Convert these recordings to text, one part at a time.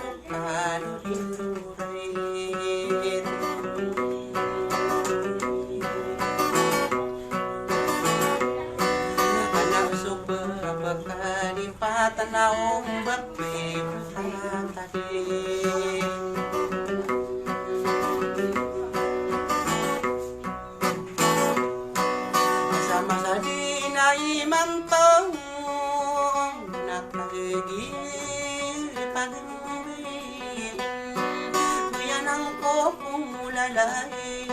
bukan rindurit. Anak super bekali patanaw bakwi tadi. Masa-masa di naimantong nakagigil pag-uwi, kuyan ang kopong mulalay,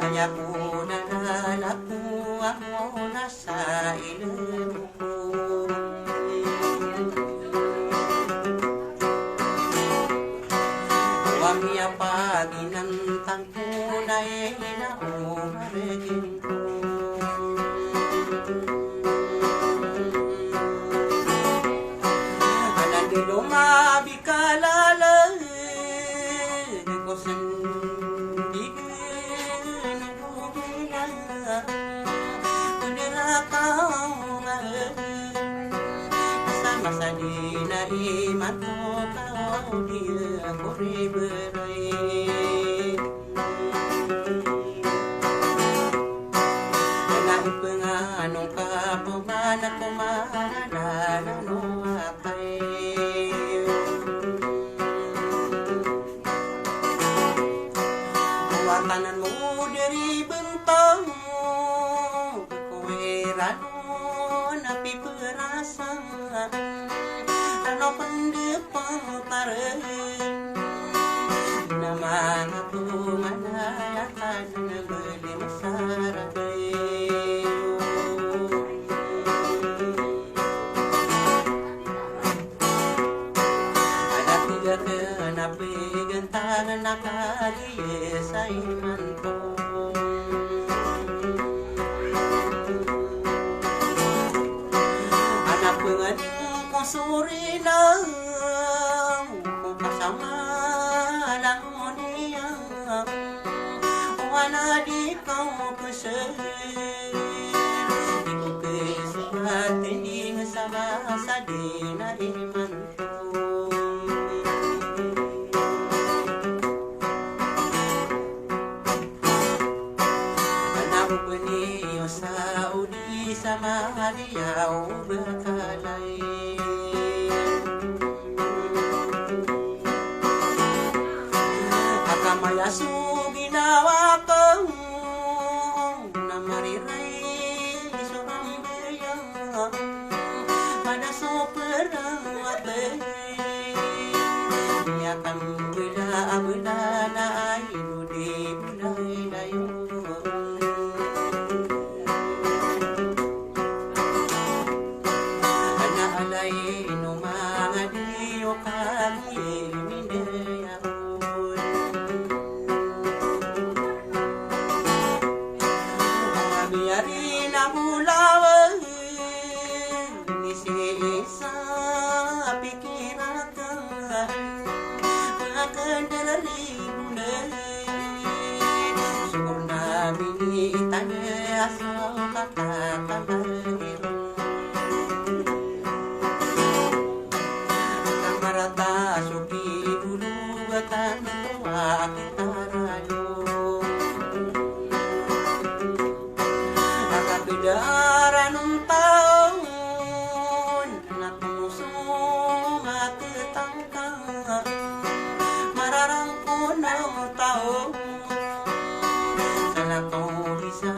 kaya ko nalalak mo ako nasa ilong ko. Huwag niya paginantang ko na inaumarikin ko. Lumabi ka lalay ko sandigin bumila tulira ka sama-sama di naiman mo tao dia kore berai dengan penganong kapumana kumana nano atay. Tanan mo dari bentang kuweranon api perasa ano pendepang tarin naman ako manayatan nabali masaragay. Anak tiga kenapi gantangan nakaliye sa imanto. Anak pengading kong suri na kung kasama lang mo niya wala di kau kusir di ko kisuhat hindi nga sama sa di na imanto. Sa udi sa Mariaw berkalay akamaya su ginawa ko na mariray surang bayang pada soperang atay niya kang bela na ay budi bulay dayo. No mga diyo kami minayahon mga biyari na bulawan nisi-isa pikirakan mga kandari bunay sukur namin itanya asal kata-kata marata suki bulugatan tuwa kitarayo akapidara nung taon natusong at tangka mararang ko ng taon sa lakong isa